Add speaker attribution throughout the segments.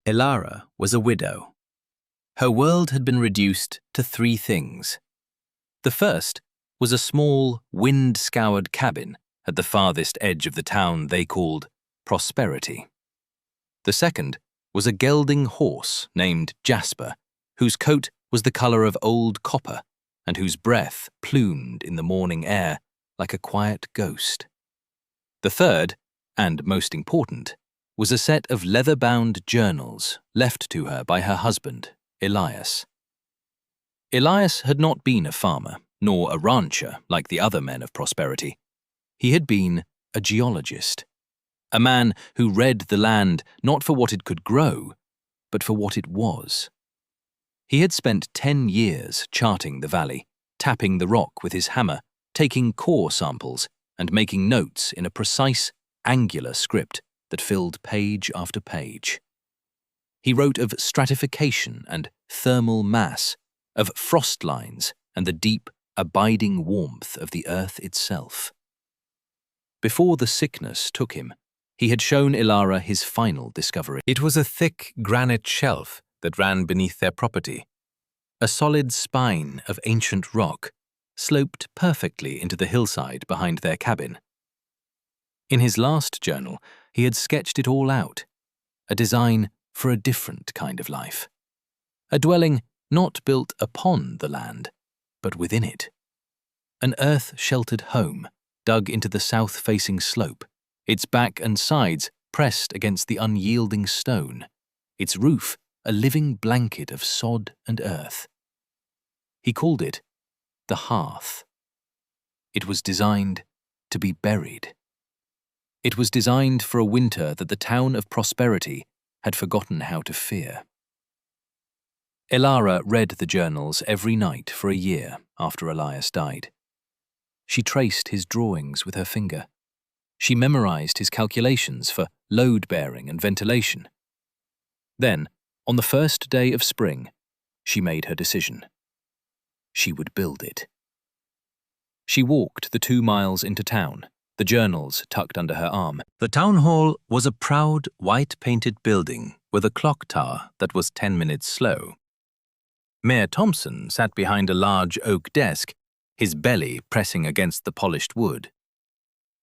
Speaker 1: Elara was a widow. Her world had been reduced to three things. The first was a small, wind-scoured cabin at the farthest edge of the town they called Prosperity. The second was a gelding horse named Jasper, whose coat was the colour of old copper and whose breath plumed in the morning air like a quiet ghost. The third, and most important, was a set of leather-bound journals left to her by her husband, Elias. Elias had not been a farmer, nor a rancher like the other men of Prosperity. He had been a geologist, a man who read the land not for what it could grow, but for what it was. He had spent 10 years charting the valley, tapping the rock with his hammer, taking core samples, and making notes in a precise, angular script that filled page after page. He wrote of stratification and thermal mass, of frost lines and the deep, abiding warmth of the earth itself. Before the sickness took him, he had shown Elara his final discovery. It was a thick granite shelf that ran beneath their property. A solid spine of ancient rock sloped perfectly into the hillside behind their cabin. In his last journal, he had sketched it all out, a design for a different kind of life. A dwelling not built upon the land, but within it. An earth-sheltered home dug into the south-facing slope, its back and sides pressed against the unyielding stone, its roof a living blanket of sod and earth. He called it the Hearth. It was designed to be buried. It was designed for a winter that the town of Prosperity had forgotten how to fear. Elara read the journals every night for a year after Elias died. She traced his drawings with her finger. She memorized his calculations for load-bearing and ventilation. Then, on the first day of spring, she made her decision. She would build it. She walked the 2 miles into town, the journals tucked under her arm. The town hall was a proud, white-painted building with a clock tower that was 10 minutes slow. Mayor Thompson sat behind a large oak desk, his belly pressing against the polished wood.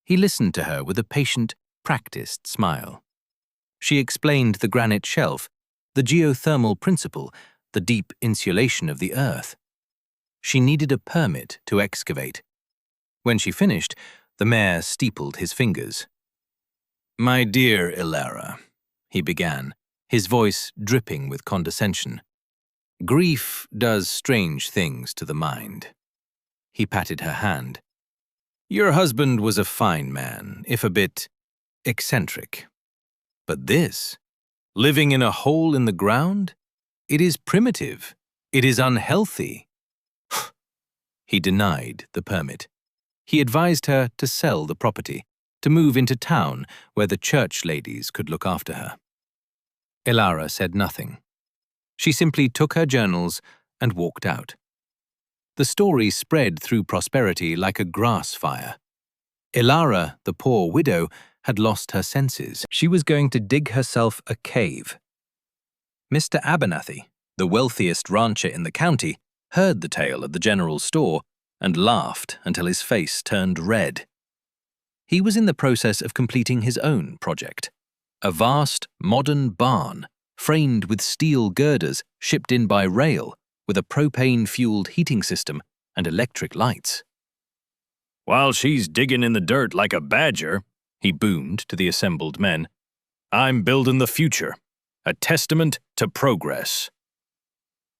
Speaker 1: He listened to her with a patient, practiced smile. She explained the granite shelf, the geothermal principle, the deep insulation of the earth. She needed a permit to excavate. When she finished, the mayor steepled his fingers. "My dear Elara," he began, his voice dripping with condescension. "Grief does strange things to the mind." He patted her hand. "Your husband was a fine man, if a bit eccentric. But this, living in a hole in the ground, it is primitive. It is unhealthy." He denied the permit. He advised her to sell the property, to move into town where the church ladies could look after her. Elara said nothing. She simply took her journals and walked out. The story spread through Prosperity like a grass fire. Elara, the poor widow, had lost her senses. She was going to dig herself a cave. Mr. Abernathy, the wealthiest rancher in the county, heard the tale at the general store and laughed until his face turned red. He was in the process of completing his own project, a vast, modern barn framed with steel girders shipped in by rail with a propane-fueled heating system and electric lights. "While she's digging in the dirt like a badger," he boomed to the assembled men, "I'm building the future, a testament to progress."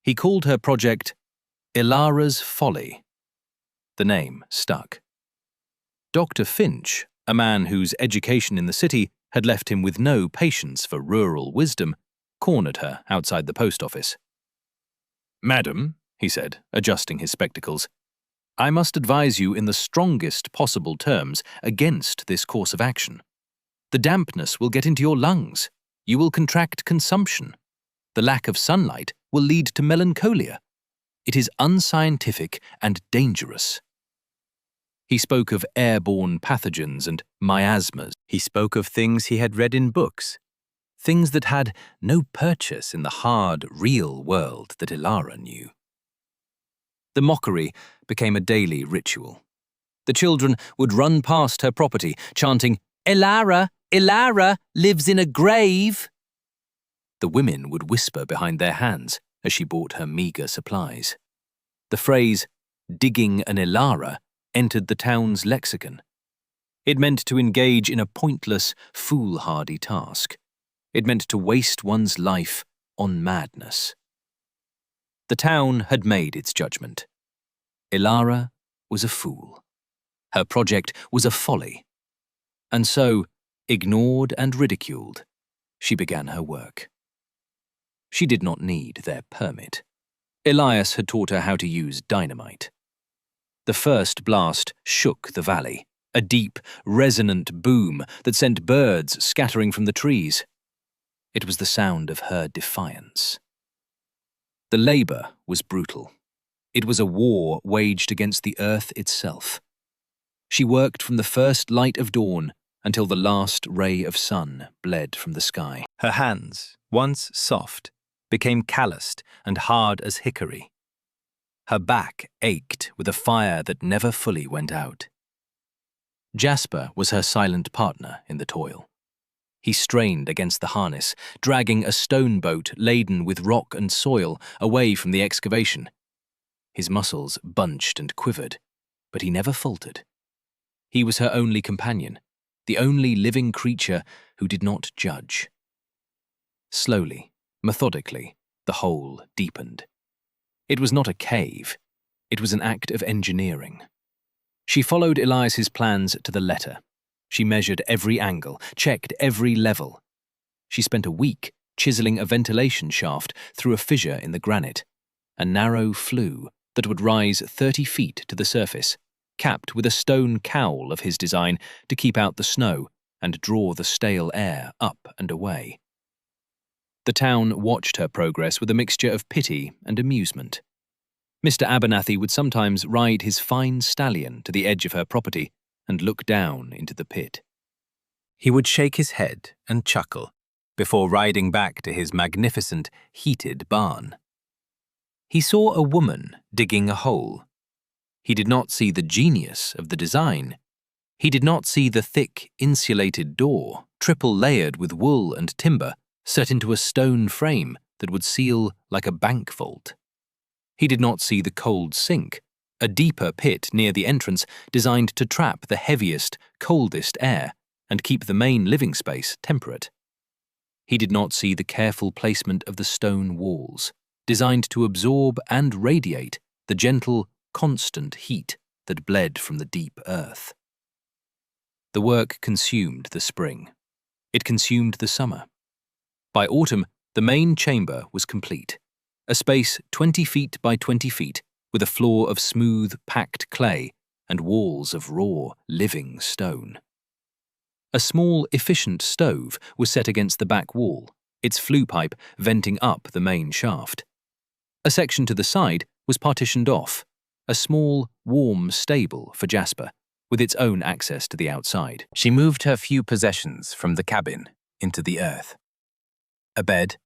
Speaker 1: He called her project Elara's Folly. The name stuck. Dr. Finch, a man whose education in the city had left him with no patience for rural wisdom, cornered her outside the post office. "Madam," he said, adjusting his spectacles, "I must advise you in the strongest possible terms against this course of action. The dampness will get into your lungs. You will contract consumption. The lack of sunlight will lead to melancholia. It is unscientific and dangerous." He spoke of airborne pathogens and miasmas. He spoke of things he had read in books. things that had no purchase in the hard, real world that Elara knew. The mockery became a daily ritual. The children would run past her property, chanting, "Elara, Elara lives in a grave." The women would whisper behind their hands as she bought her meagre supplies. The phrase, "digging an Elara," entered the town's lexicon. It meant to engage in a pointless, foolhardy task. It meant to waste one's life on madness. The town had made its judgment. Elara was a fool. Her project was a folly. And so, ignored and ridiculed, she began her work. She did not need their permit. Elias had taught her how to use dynamite. The first blast shook the valley, a deep, resonant boom that sent birds scattering from the trees. It was the sound of her defiance. The labor was brutal. It was a war waged against the earth itself. She worked from the first light of dawn until the last ray of sun bled from the sky. Her hands, once soft, became calloused and hard as hickory. Her back ached with a fire that never fully went out. Jasper was her silent partner in the toil. He strained against the harness, dragging a stone boat laden with rock and soil away from the excavation. His muscles bunched and quivered, but he never faltered. He was her only companion, the only living creature who did not judge. Slowly, methodically, the hole deepened. It was not a cave. It was an act of engineering. She followed Elias's plans to the letter. She measured every angle, checked every level. She spent a week chiseling a ventilation shaft through a fissure in the granite, a narrow flue that would rise 30 feet to the surface, capped with a stone cowl of his design to keep out the snow and draw the stale air up and away. The town watched her progress with a mixture of pity and amusement. Mr. Abernathy would sometimes ride his fine stallion to the edge of her property and look down into the pit. He would shake his head and chuckle before riding back to his magnificent, heated barn. He saw a woman digging a hole. He did not see the genius of the design. He did not see the thick, insulated door, triple-layered with wool and timber, set into a stone frame that would seal like a bank vault. He did not see the cold sink, a deeper pit near the entrance designed to trap the heaviest, coldest air and keep the main living space temperate. He did not see the careful placement of the stone walls, designed to absorb and radiate the gentle, constant heat that bled from the deep earth. The work consumed the spring. It consumed the summer. By autumn, the main chamber was complete, a space 20 feet by 20 feet with a floor of smooth, packed clay and walls of raw, living stone. A small, efficient stove was set against the back wall, its flue pipe venting up the main shaft. A section to the side was partitioned off, a small, warm stable for Jasper, with its own access to the outside. She moved her few possessions from the cabin into the earth. A bed,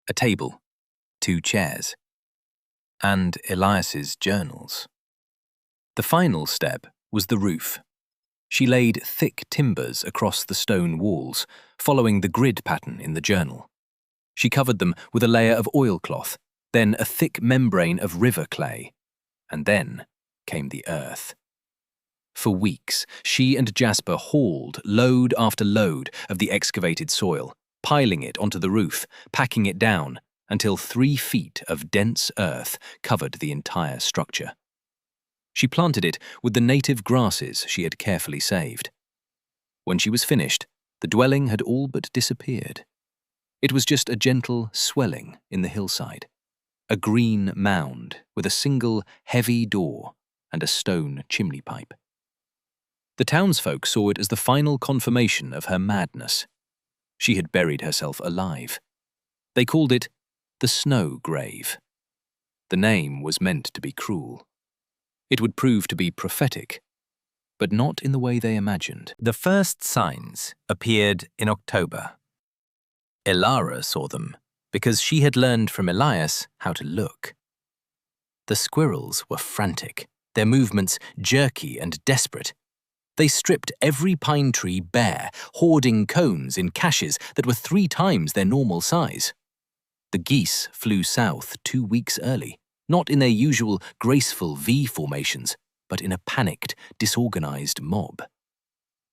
Speaker 1: a table, 2 chairs, and Elias's journals. The final step was the roof. She laid thick timbers across the stone walls, following the grid pattern in the journal. She covered them with a layer of oilcloth, then a thick membrane of river clay, and then came the earth. For weeks, she and Jasper hauled load after load of the excavated soil, piling it onto the roof, packing it down, until 3 feet of dense earth covered the entire structure. She planted it with the native grasses she had carefully saved. When she was finished, the dwelling had all but disappeared. It was just a gentle swelling in the hillside, a green mound with a single heavy door and a stone chimney pipe. The townsfolk saw it as the final confirmation of her madness. She had buried herself alive. They called it the snow grave. The name was meant to be cruel. It would prove to be prophetic, but not in the way they imagined. The first signs appeared in October. Elara saw them because she had learned from Elias how to look. The squirrels were frantic, their movements jerky and desperate. They stripped every pine tree bare, hoarding cones in caches that were 3 times their normal size. The geese flew south 2 weeks early, not in their usual graceful V formations, but in a panicked, disorganized mob.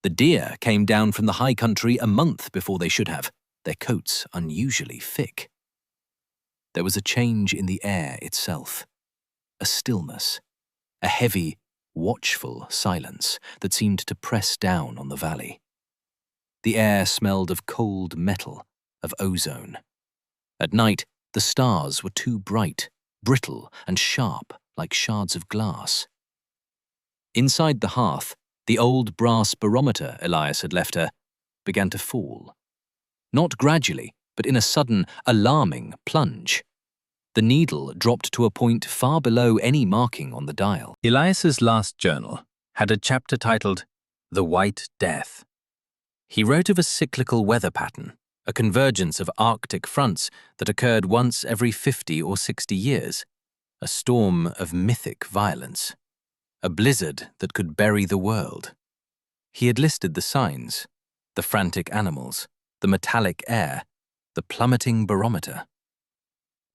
Speaker 1: The deer came down from the high country a month before they should have, their coats unusually thick. There was a change in the air itself, a stillness, a heavy, watchful silence that seemed to press down on the valley. The air smelled of cold metal, of ozone. At night, the stars were too bright, brittle and sharp like shards of glass. Inside the hearth, the old brass barometer Elias had left her began to fall. Not gradually, but in a sudden, alarming plunge. The needle dropped to a point far below any marking on the dial. Elias's last journal had a chapter titled The White Death. He wrote of a cyclical weather pattern, a convergence of Arctic fronts that occurred once every 50 or 60 years, a storm of mythic violence, a blizzard that could bury the world. He had listed the signs, the frantic animals, the metallic air, the plummeting barometer.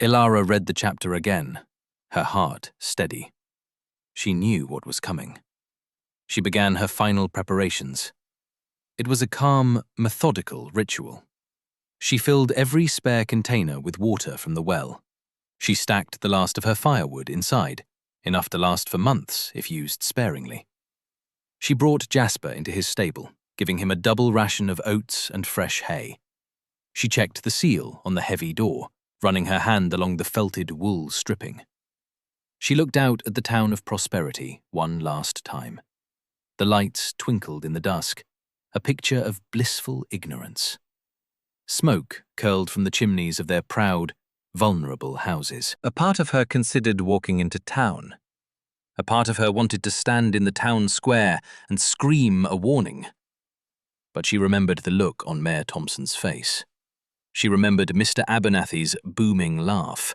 Speaker 1: Elara read the chapter again, her heart steady. She knew what was coming. She began her final preparations. It was a calm, methodical ritual. She filled every spare container with water from the well. She stacked the last of her firewood inside, enough to last for months if used sparingly. She brought Jasper into his stable, giving him a double ration of oats and fresh hay. She checked the seal on the heavy door, running her hand along the felted wool stripping. She looked out at the town of Prosperity one last time. The lights twinkled in the dusk, a picture of blissful ignorance. Smoke curled from the chimneys of their proud, vulnerable houses. A part of her considered walking into town. A part of her wanted to stand in the town square and scream a warning. But she remembered the look on Mayor Thompson's face. She remembered Mr. Abernathy's booming laugh.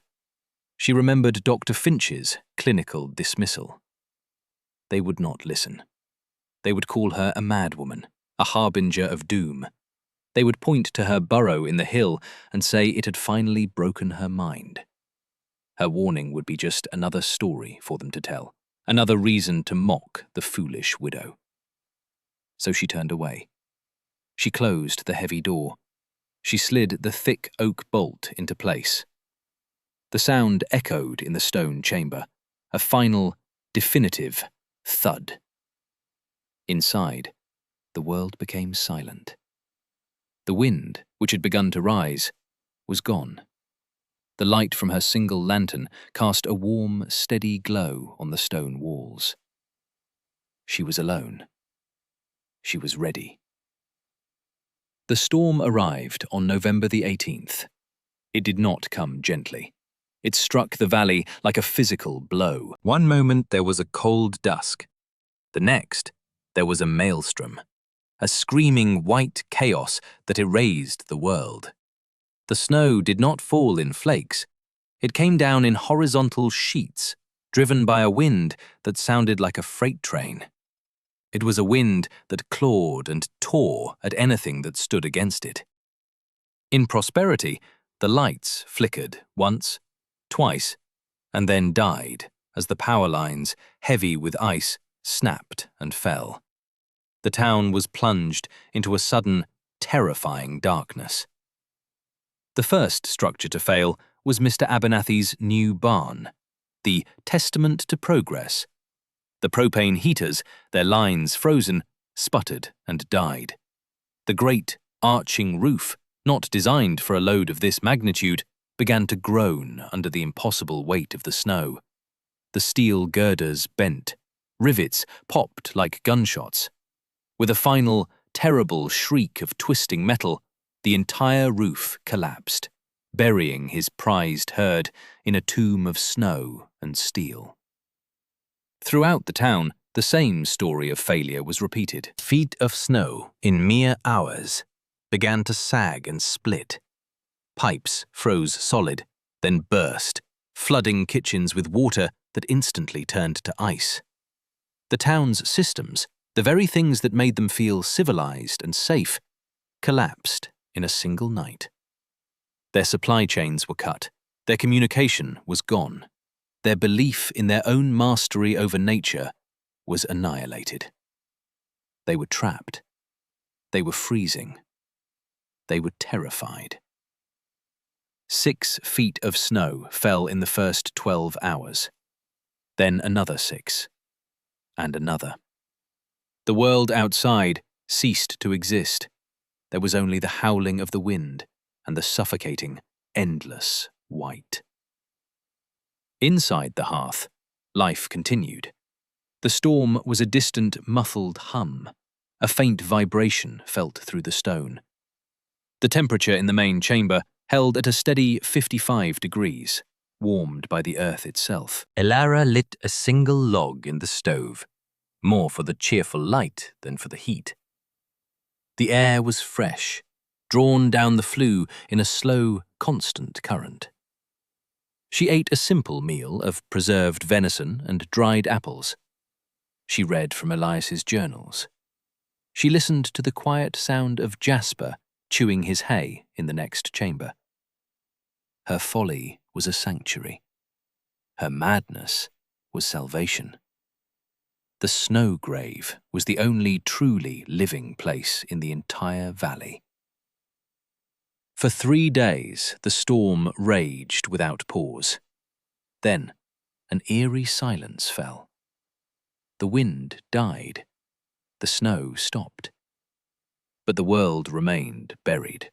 Speaker 1: She remembered Dr. Finch's clinical dismissal. They would not listen. They would call her a madwoman, a harbinger of doom. They would point to her burrow in the hill and say it had finally broken her mind. Her warning would be just another story for them to tell, another reason to mock the foolish widow. So she turned away. She closed the heavy door. She slid the thick oak bolt into place. The sound echoed in the stone chamber, a final, definitive thud. Inside, the world became silent. The wind, which had begun to rise, was gone. The light from her single lantern cast a warm, steady glow on the stone walls. She was alone. She was ready. The storm arrived on November the 18th. It did not come gently. It struck the valley like a physical blow. One moment there was a cold dusk. The next, there was a maelstrom, a screaming white chaos that erased the world. The snow did not fall in flakes. It came down in horizontal sheets, driven by a wind that sounded like a freight train. It was a wind that clawed and tore at anything that stood against it. In Prosperity, the lights flickered once, twice, and then died as the power lines, heavy with ice, snapped and fell. The town was plunged into a sudden, terrifying darkness. The first structure to fail was Mr. Abernathy's new barn, the testament to progress. The propane heaters, their lines frozen, sputtered and died. The great, arching roof, not designed for a load of this magnitude, began to groan under the impossible weight of the snow. The steel girders bent. Rivets popped like gunshots. With a final, terrible shriek of twisting metal, the entire roof collapsed, burying his prized herd in a tomb of snow and steel. Throughout the town, the same story of failure was repeated. Feet of snow, in mere hours, began to sag and split. Pipes froze solid, then burst, flooding kitchens with water that instantly turned to ice. The town's systems, the very things that made them feel civilized and safe, collapsed in a single night. Their supply chains were cut, their communication was gone, their belief in their own mastery over nature was annihilated. They were trapped. They were freezing. They were terrified. 6 feet of snow fell in the first 12 hours. Then another 6. And another. The world outside ceased to exist. There was only the howling of the wind and the suffocating, endless white. Inside the hearth, life continued. The storm was a distant, muffled hum. A faint vibration felt through the stone. The temperature in the main chamber held at a steady 55 degrees, warmed by the earth itself. Elara lit a single log in the stove, more for the cheerful light than for the heat. The air was fresh, drawn down the flue in a slow, constant current. She ate a simple meal of preserved venison and dried apples. She read from Elias's journals. She listened to the quiet sound of Jasper chewing his hay in the next chamber. Her folly was a sanctuary. Her madness was salvation. The snow grave was the only truly living place in the entire valley. For 3 days, the storm raged without pause. Then, an eerie silence fell. The wind died. The snow stopped. But the world remained buried.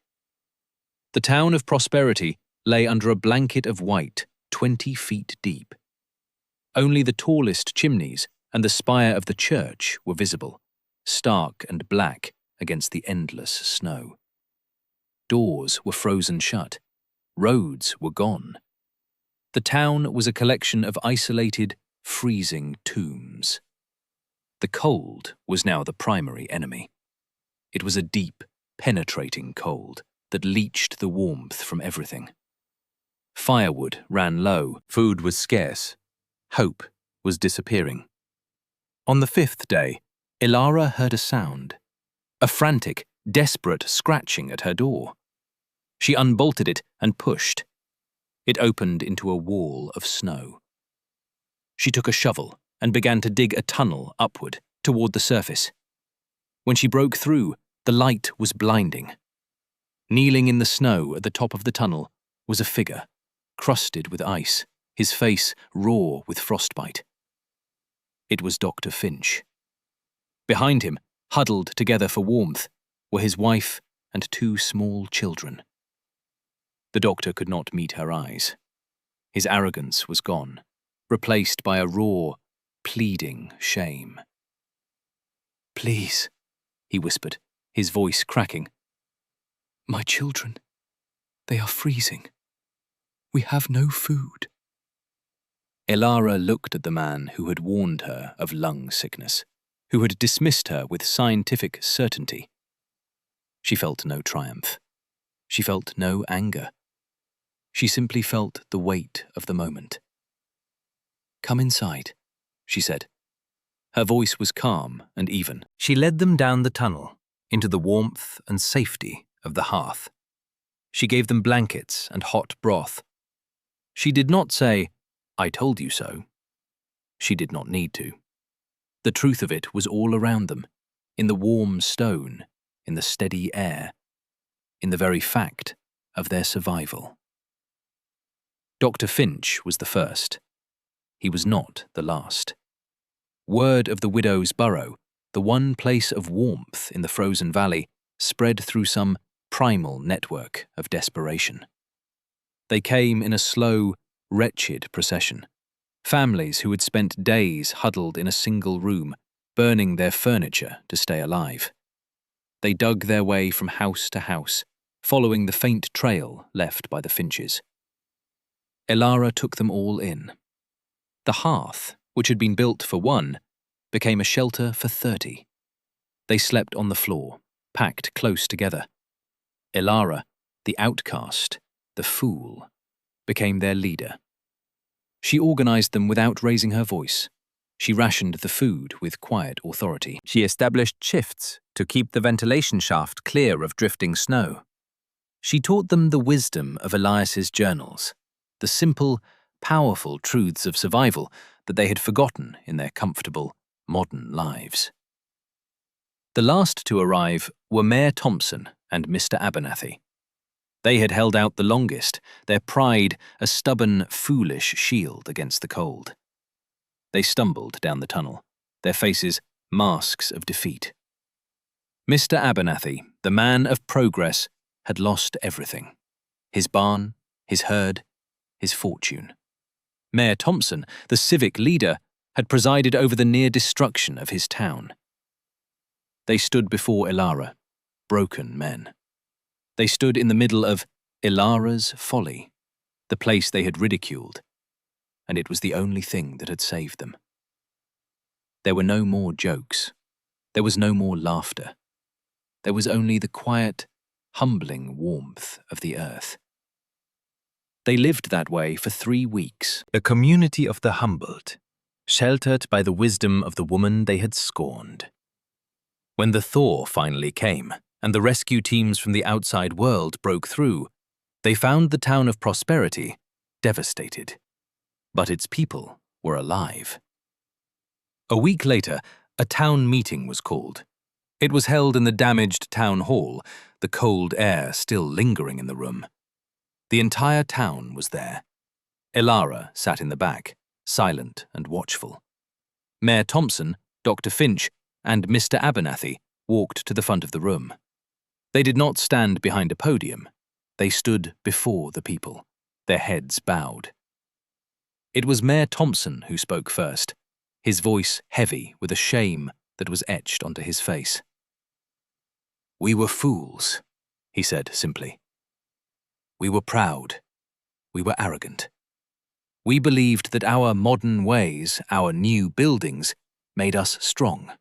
Speaker 1: The town of Prosperity lay under a blanket of white, 20 feet deep. Only the tallest chimneys and the spire of the church were visible, stark and black against the endless snow. Doors were frozen shut. Roads were gone. The town was a collection of isolated, freezing tombs. The cold was now the primary enemy. It was a deep, penetrating cold that leached the warmth from everything. Firewood ran low, food was scarce, hope was disappearing. On the 5th day, Elara heard a sound, a frantic, desperate scratching at her door. She unbolted it and pushed. It opened into a wall of snow. She took a shovel and began to dig a tunnel upward toward the surface. When she broke through, the light was blinding. Kneeling in the snow at the top of the tunnel was a figure, crusted with ice, his face raw with frostbite. It was Dr. Finch. Behind him, huddled together for warmth, were his wife and 2 small children. The doctor could not meet her eyes. His arrogance was gone, replaced by a raw, pleading shame. "Please," he whispered, his voice cracking. "My children, they are freezing. We have no food." Elara looked at the man who had warned her of lung sickness, who had dismissed her with scientific certainty. She felt no triumph. She felt no anger. She simply felt the weight of the moment. "Come inside," she said. Her voice was calm and even. She led them down the tunnel, into the warmth and safety of the hearth. She gave them blankets and hot broth. She did not say, "I told you so." She did not need to. The truth of it was all around them, in the warm stone, in the steady air, in the very fact of their survival. Dr. Finch was the first. He was not the last. Word of the widow's burrow, the one place of warmth in the frozen valley, spread through some primal network of desperation. They came in a slow, wretched procession. Families who had spent days huddled in a single room, burning their furniture to stay alive. They dug their way from house to house, following the faint trail left by the Finches. Elara took them all in. The hearth, which had been built for 1, became a shelter for 30. They slept on the floor, packed close together. Elara, the outcast, the fool, became their leader. She organized them without raising her voice. She rationed the food with quiet authority. She established shifts to keep the ventilation shaft clear of drifting snow. She taught them the wisdom of Elias's journals, the simple, powerful truths of survival that they had forgotten in their comfortable, modern lives. The last to arrive were Mayor Thompson and Mr. Abernathy. They had held out the longest, their pride a stubborn, foolish shield against the cold. They stumbled down the tunnel, their faces masks of defeat. Mr. Abernathy, the man of progress, had lost everything: his barn, his herd, his fortune. Mayor Thompson, the civic leader, had presided over the near destruction of his town. They stood before Elara, broken men. They stood in the middle of Elara's Folly, the place they had ridiculed, and it was the only thing that had saved them. There were no more jokes. There was no more laughter. There was only the quiet, humbling warmth of the earth. They lived that way for 3 weeks, a community of the humbled, sheltered by the wisdom of the woman they had scorned. When the thaw finally came, and the rescue teams from the outside world broke through, they found the town of Prosperity devastated. But its people were alive. A week later, a town meeting was called. It was held in the damaged town hall, the cold air still lingering in the room. The entire town was there. Elara sat in the back, silent and watchful. Mayor Thompson, Dr. Finch, and Mr. Abernathy walked to the front of the room. They did not stand behind a podium. They stood before the people, their heads bowed. It was Mayor Thompson who spoke first, his voice heavy with a shame that was etched onto his face. "We were fools," he said simply. "We were proud. We were arrogant. We believed that our modern ways, our new buildings, made us strong.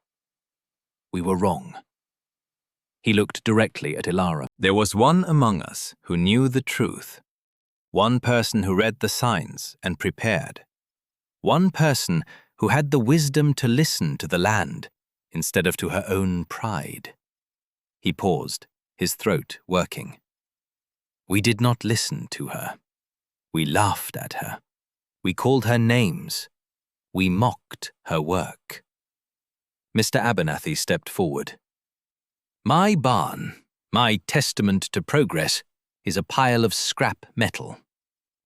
Speaker 1: We were wrong." He looked directly at Elara. "There was one among us who knew the truth. One person who read the signs and prepared. One person who had the wisdom to listen to the land instead of to her own pride." He paused, his throat working. "We did not listen to her. We laughed at her. We called her names. We mocked her work." Mr. Abernathy stepped forward. "My barn, my testament to progress, is a pile of scrap metal.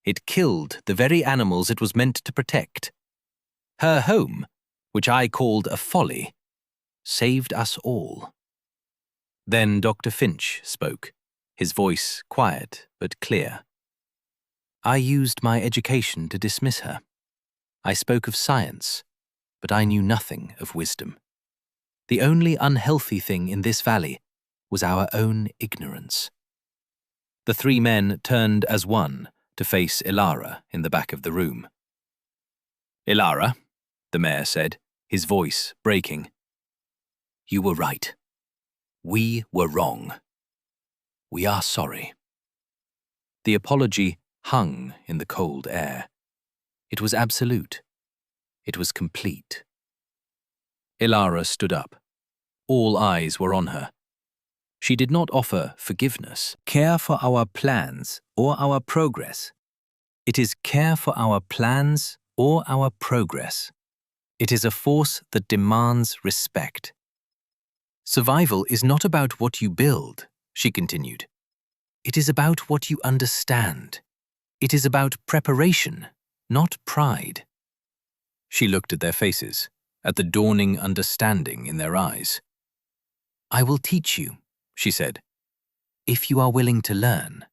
Speaker 1: It killed the very animals it was meant to protect. Her home, which I called a folly, saved us all." Then Dr. Finch spoke, his voice quiet but clear. "I used my education to dismiss her. I spoke of science, but I knew nothing of wisdom. The only unhealthy thing in this valley was our own ignorance." The 3 men turned as one to face Elara in the back of the room. "Elara," the mayor said, his voice breaking, "you were right. We were wrong. We are sorry." The apology hung in the cold air. It was absolute. It was complete. Elara stood up. All eyes were on her. She did not offer forgiveness, care for our plans or our progress. It is care for our plans or our progress. It is a force that demands respect. Survival is not about what you build, she continued. It is about what you understand. It is about preparation, not pride. She looked at their faces, at the dawning understanding in their eyes. "I will teach you," she said, "if you are willing to learn."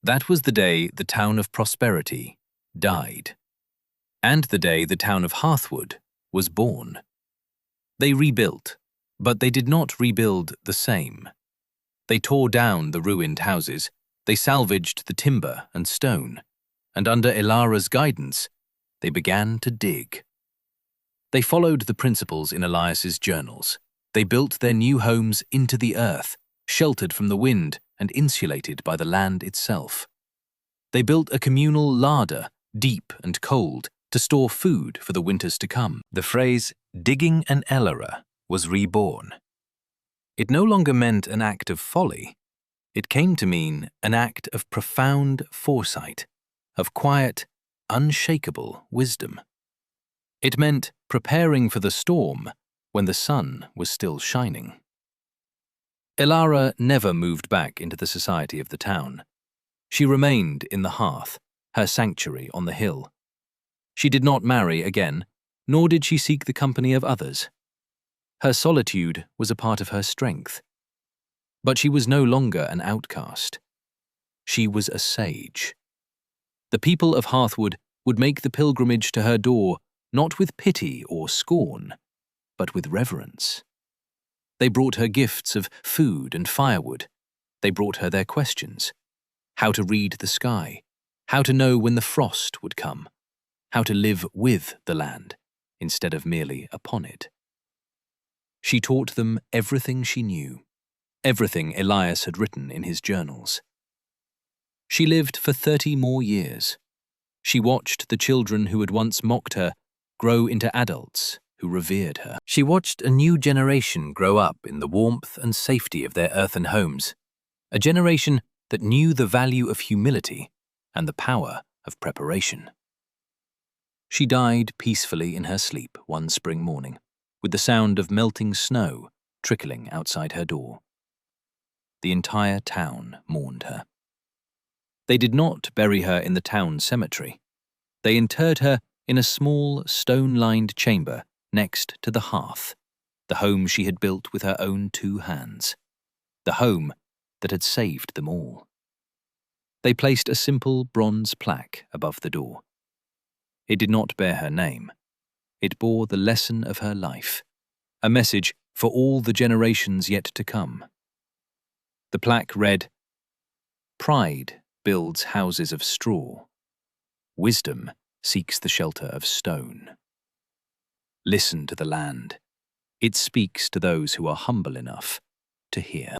Speaker 1: That was the day the town of Prosperity died, and the day the town of Hearthwood was born. They rebuilt, but they did not rebuild the same. They tore down the ruined houses, they salvaged the timber and stone, and under Elara's guidance, they began to dig. They followed the principles in Elias's journals. They built their new homes into the earth, sheltered from the wind and insulated by the land itself. They built a communal larder, deep and cold, to store food for the winters to come. The phrase, digging an Elara, was reborn. It no longer meant an act of folly. It came to mean an act of profound foresight, of quiet, unshakable wisdom. It meant preparing for the storm when the sun was still shining. Elara never moved back into the society of the town. She remained in the Hearth, her sanctuary on the hill. She did not marry again, nor did she seek the company of others. Her solitude was a part of her strength. But she was no longer an outcast. She was a sage. The people of Hearthwood would make the pilgrimage to her door not with pity or scorn, but with reverence. They brought her gifts of food and firewood. They brought her their questions: how to read the sky, how to know when the frost would come, how to live with the land instead of merely upon it. She taught them everything she knew, everything Elias had written in his journals. She lived for 30 more years. She watched the children who had once mocked her grow into adults who revered her. She watched a new generation grow up in the warmth and safety of their earthen homes, a generation that knew the value of humility and the power of preparation. She died peacefully in her sleep one spring morning, with the sound of melting snow trickling outside her door. The entire town mourned her. They did not bury her in the town cemetery. They interred her in a small, stone-lined chamber next to the Hearth, the home she had built with her own 2 hands, the home that had saved them all. They placed a simple bronze plaque above the door. It did not bear her name. It bore the lesson of her life, a message for all the generations yet to come. The plaque read, "Pride builds houses of straw. Wisdom seeks the shelter of stone. Listen to the land. It speaks to those who are humble enough to hear."